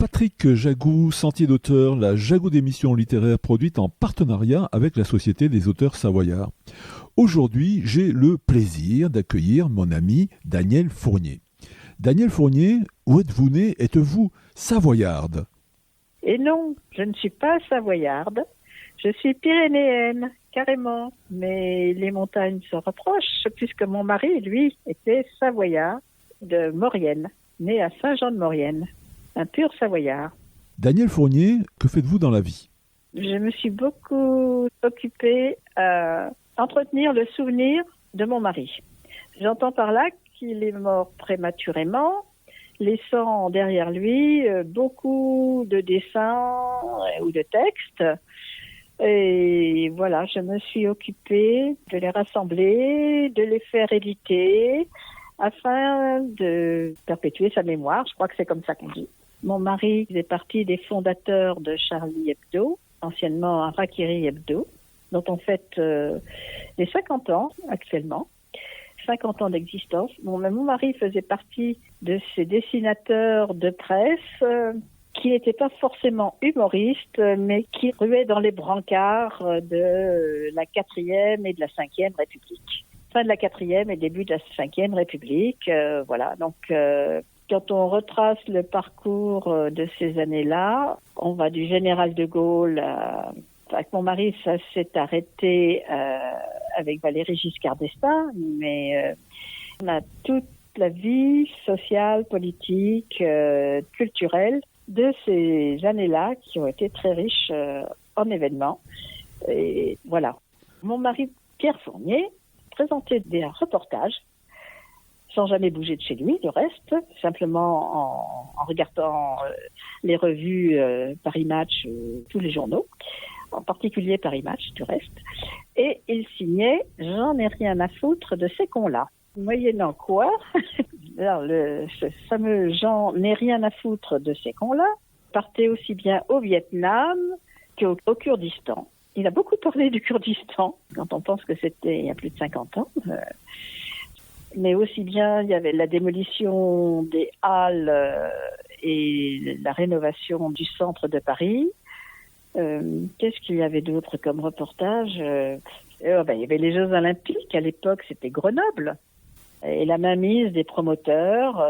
Patrick Jagou, Sentier d'auteur, la Jagou d'émission littéraire produite en partenariat avec la Société des auteurs savoyards. Aujourd'hui, j'ai le plaisir d'accueillir mon ami Danielle Fournier. Danielle Fournier, où êtes-vous née? Êtes-vous savoyarde? Et non, je ne suis pas savoyarde. Je suis pyrénéenne, carrément. Mais les montagnes se rapprochent, puisque mon mari, lui, était savoyard de Maurienne, né à Saint-Jean-de-Maurienne, un pur savoyard. Danielle Fournier, que faites-vous dans la vie? Je me suis beaucoup occupée à entretenir le souvenir de mon mari. J'entends par là qu'il est mort prématurément, laissant derrière lui beaucoup de dessins ou de textes. Et voilà, je me suis occupée de les rassembler, de les faire éditer, afin de perpétuer sa mémoire. Je crois que c'est comme ça qu'on dit. Mon mari faisait partie des fondateurs de Charlie Hebdo, anciennement Harakiri Hebdo, dont on fête les 50 ans actuellement. 50 ans d'existence. Bon, mais mon mari faisait partie de ces dessinateurs de presse qui n'étaient pas forcément humoristes, mais qui ruaient dans les brancards de la 4e et de la 5e République. Fin de la 4e et début de la 5e République. Voilà. Donc, quand on retrace le parcours de ces années-là, on va du général de Gaulle avec mon mari, ça s'est arrêté avec Valéry Giscard d'Estaing, mais on a toute la vie sociale, politique, culturelle de ces années-là qui ont été très riches en événements. Et voilà. Mon mari, Pierre Fournier, présentait des reportages sans jamais bouger de chez lui, du reste, simplement en regardant les revues Paris Match, tous les journaux, en particulier Paris Match, du reste. Et il signait « J'en ai rien à foutre de ces cons-là ». Moyennant quoi, alors ce fameux « J'en ai rien à foutre de ces cons-là » partait aussi bien au Vietnam qu'au Kurdistan. Il a beaucoup parlé du Kurdistan, quand on pense que c'était il y a plus de 50 ans. Mais aussi bien, il y avait la démolition des halles et la rénovation du centre de Paris. Qu'est-ce qu'il y avait d'autre comme reportage? Il y avait les Jeux Olympiques, à l'époque c'était Grenoble, et la mainmise des promoteurs.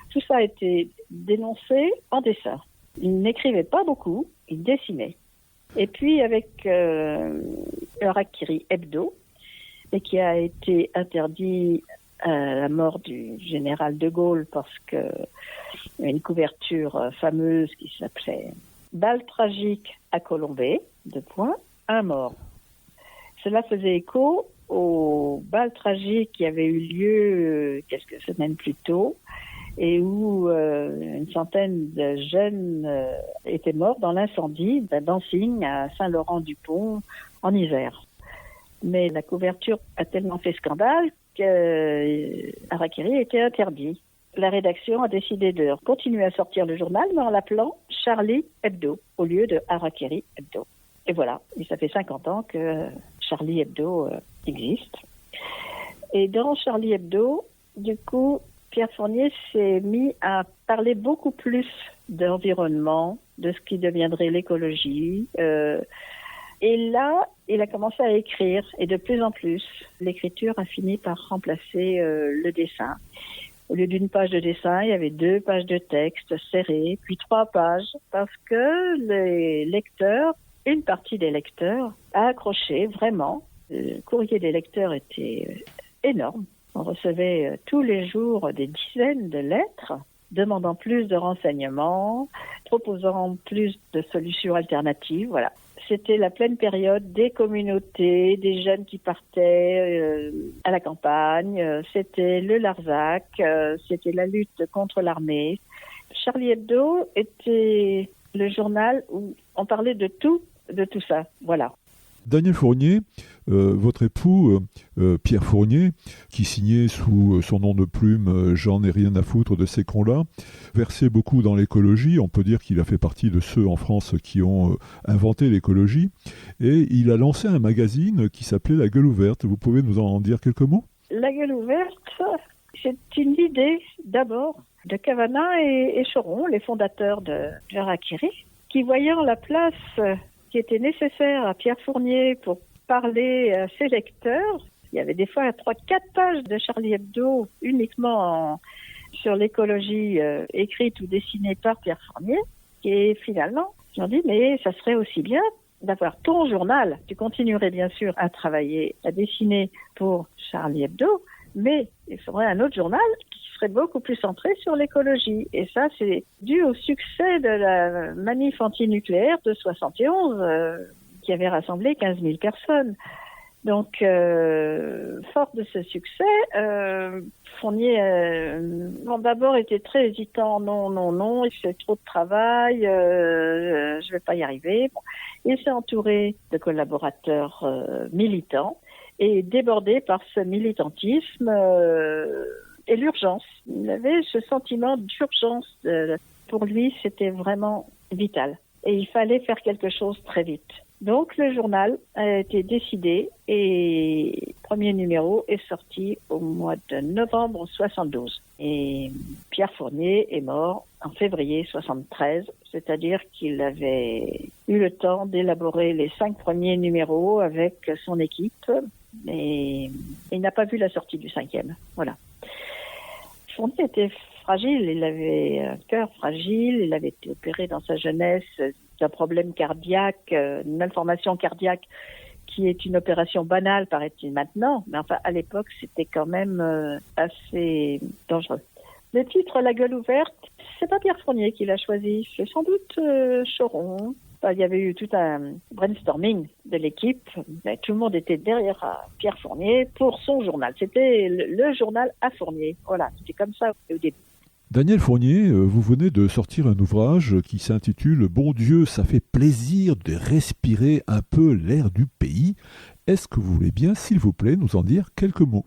Tout ça a été dénoncé en dessin. Il n'écrivait pas beaucoup, il dessinait. Et puis avec Harakiri Hebdo, et qui a été interdit à la mort du général de Gaulle parce que y a une couverture fameuse qui s'appelait « Balle tragique à Colombey, un mort ». Cela faisait écho aux balles tragiques qui avaient eu lieu quelques semaines plus tôt et où une centaine de jeunes étaient morts dans l'incendie d'un dancing à Saint-Laurent-du-Pont en Isère. Mais la couverture a tellement fait scandale que Harakiri était interdit. La rédaction a décidé de continuer à sortir le journal, mais en l'appelant Charlie Hebdo, au lieu de Harakiri Hebdo. Et voilà, et ça fait 50 ans que Charlie Hebdo existe. Et dans Charlie Hebdo, du coup, Pierre Fournier s'est mis à parler beaucoup plus d'environnement, de ce qui deviendrait l'écologie. Et là, il a commencé à écrire, et de plus en plus, l'écriture a fini par remplacer le dessin. Au lieu d'une page de dessin, il y avait 2 pages de texte serrées, puis 3 pages, parce que les lecteurs, une partie des lecteurs, a accroché vraiment. Le courrier des lecteurs était énorme. On recevait tous les jours des dizaines de lettres, demandant plus de renseignements, proposant plus de solutions alternatives, voilà. C'était la pleine période des communautés, des jeunes qui partaient à la campagne. C'était le Larzac, c'était la lutte contre l'armée. Charlie Hebdo était le journal où on parlait de tout ça. Voilà. Danielle Fournier, votre époux, Pierre Fournier, qui signait sous son nom de plume « J'en ai rien à foutre de ces cons-là », versait beaucoup dans l'écologie. On peut dire qu'il a fait partie de ceux en France qui ont inventé l'écologie. Et il a lancé un magazine qui s'appelait La Gueule ouverte. Vous pouvez nous en dire quelques mots? La Gueule ouverte, c'est une idée d'abord de Cavana et Choron, les fondateurs de Harakiri, qui voyant la place qui était nécessaire à Pierre Fournier pour parler à ses lecteurs, il y avait des fois 3-4 pages de Charlie Hebdo uniquement sur l'écologie écrite ou dessinée par Pierre Fournier. Et finalement, ils ont dit, mais ça serait aussi bien d'avoir ton journal. Tu continuerais bien sûr à travailler, à dessiner pour Charlie Hebdo, mais il faudrait un autre journal qui serait beaucoup plus centré sur l'écologie. Et ça, c'est dû au succès de la manif antinucléaire de 71, qui avait rassemblé 15 000 personnes. Donc, fort de ce succès, Fournier d'abord était très hésitant. Non, il fait trop de travail, je vais pas y arriver. Bon. Il s'est entouré de collaborateurs militants et débordé par ce militantisme et l'urgence. Il avait ce sentiment d'urgence. Pour lui, c'était vraiment vital. Et il fallait faire quelque chose très vite. Donc, le journal a été décidé et le premier numéro est sorti au mois de novembre 72. Et Pierre Fournier est mort en février 73, c'est-à-dire qu'il avait eu le temps d'élaborer les 5 premiers numéros avec son équipe, mais il n'a pas vu la sortie du 5e. Voilà. Fournier était fragile, il avait un cœur fragile, il avait été opéré dans sa jeunesse d'un problème cardiaque, une malformation cardiaque qui est une opération banale, paraît-il maintenant, mais enfin à l'époque c'était quand même assez dangereux. Le titre La gueule ouverte, c'est pas Pierre Fournier qui l'a choisi, c'est sans doute Choron. Enfin, il y avait eu tout un brainstorming de l'équipe, mais tout le monde était derrière Pierre Fournier pour son journal. C'était le journal à Fournier. Voilà, c'était comme ça au début. Daniel Fournier, vous venez de sortir un ouvrage qui s'intitule « Bon Dieu, ça fait plaisir de respirer un peu l'air du pays ». Est-ce que vous voulez bien, s'il vous plaît, nous en dire quelques mots ?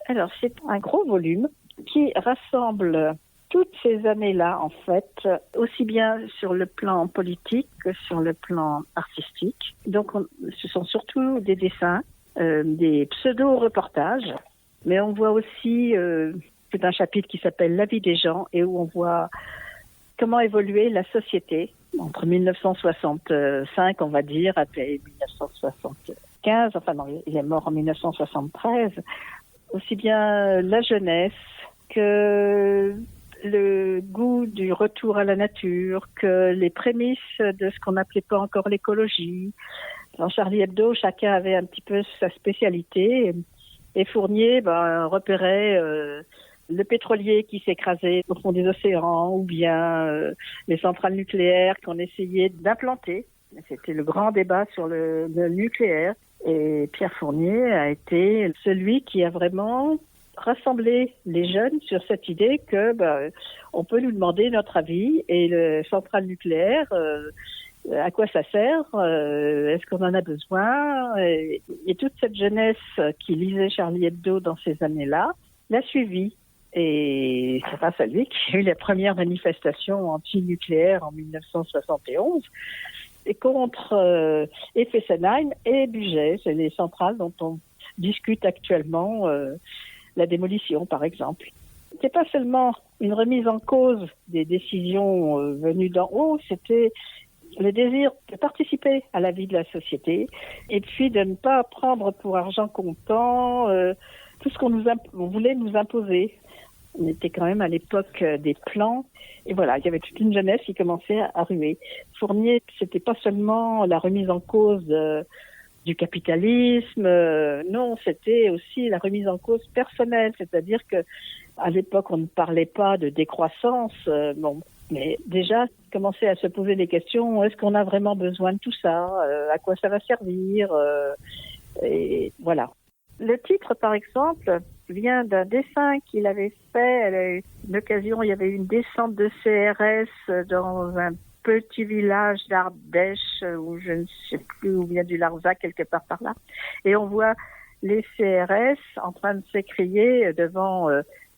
Alors, c'est un gros volume qui rassemble toutes ces années-là, en fait, aussi bien sur le plan politique que sur le plan artistique. Donc, ce sont surtout des dessins, des pseudo-reportages, mais on voit aussi... c'est un chapitre qui s'appelle « La vie des gens » et où on voit comment évoluer la société entre 1965, on va dire, et 1975. Enfin non, il est mort en 1973. Aussi bien la jeunesse que le goût du retour à la nature, que les prémices de ce qu'on n'appelait pas encore l'écologie. Dans Charlie Hebdo, chacun avait un petit peu sa spécialité. Et Fournier repérait... le pétrolier qui s'écrasait au fond des océans ou bien les centrales nucléaires qu'on essayait d'implanter. C'était le grand débat sur le nucléaire. Et Pierre Fournier a été celui qui a vraiment rassemblé les jeunes sur cette idée que on peut nous demander notre avis et le centrale nucléaire, à quoi ça sert, est-ce qu'on en a besoin, et toute cette jeunesse qui lisait Charlie Hebdo dans ces années-là l'a suivi. Et c'est pas celui qui a eu les premières manifestations anti-nucléaires en 1971 et contre Fessenheim et Bugey, c'est les centrales dont on discute actuellement la démolition, par exemple. C'était pas seulement une remise en cause des décisions venues d'en haut, c'était le désir de participer à la vie de la société et puis de ne pas prendre pour argent comptant tout ce on voulait nous imposer. On était quand même à l'époque des plans. Et voilà, il y avait toute une jeunesse qui commençait à ruer. Fournier, c'était pas seulement la remise en cause du capitalisme. Non, c'était aussi la remise en cause personnelle. C'est-à-dire que à l'époque, on ne parlait pas de décroissance. Mais déjà, commençait à se poser des questions. Est-ce qu'on a vraiment besoin de tout ça ? À quoi ça va servir ? Et voilà. Le titre, par exemple, vient d'un dessin qu'il avait fait à une occasion. Il y avait une descente de CRS dans un petit village d'Ardèche, où je ne sais plus où vient du Larzac, quelque part par là. Et on voit les CRS en train de s'écrier devant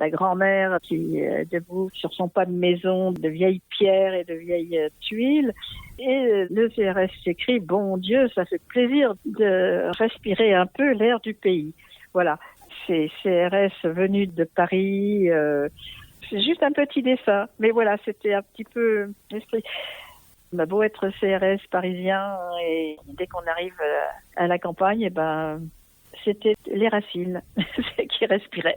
la grand-mère qui est debout sur son pas de maison de vieilles pierres et de vieilles tuiles. Et le CRS s'écrit « Bon Dieu, ça fait plaisir de respirer un peu l'air du pays ». Voilà, ces CRS venus de Paris C'est juste un petit dessin. Mais voilà, c'était un petit peu l'esprit. On a beau être CRS parisien et dès qu'on arrive à la campagne, eh ben, c'était les racines qui respiraient.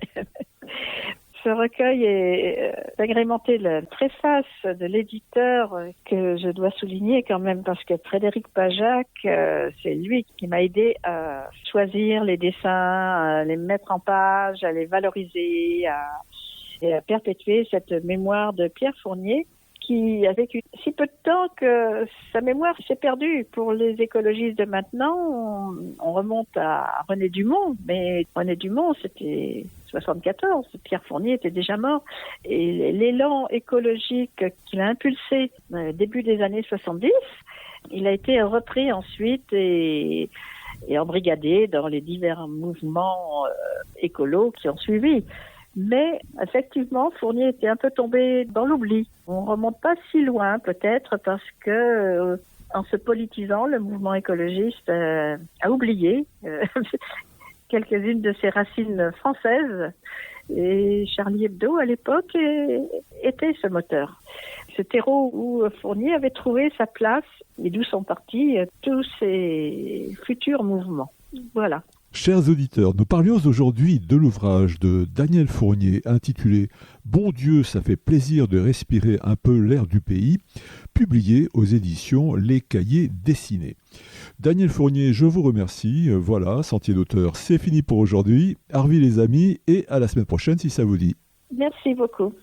Ce recueil est agrémenté de la préface de l'éditeur que je dois souligner quand même parce que Frédéric Pajac, c'est lui qui m'a aidé à choisir les dessins, à les mettre en page, à les valoriser, et à perpétuer cette mémoire de Pierre Fournier qui a vécu si peu de temps que sa mémoire s'est perdue. Pour les écologistes de maintenant, on remonte à René Dumont, mais René Dumont, c'était 74, Pierre Fournier était déjà mort, et l'élan écologique qu'il a impulsé début des années 70, il a été repris ensuite et embrigadé dans les divers mouvements écolos qui ont suivi. Mais effectivement, Fournier était un peu tombé dans l'oubli. On remonte pas si loin peut-être parce que en se politisant, le mouvement écologiste a oublié quelques-unes de ses racines françaises. Et Charlie Hebdo, à l'époque, était ce moteur. Ce terreau où Fournier avait trouvé sa place et d'où sont partis tous ces futurs mouvements. Voilà. Chers auditeurs, nous parlions aujourd'hui de l'ouvrage de Daniel Fournier intitulé « Bon Dieu, ça fait plaisir de respirer un peu l'air du pays », publié aux éditions Les Cahiers Dessinés. Daniel Fournier, je vous remercie. Voilà, Sentier d'auteur, c'est fini pour aujourd'hui. Harvey les amis, et à la semaine prochaine si ça vous dit. Merci beaucoup.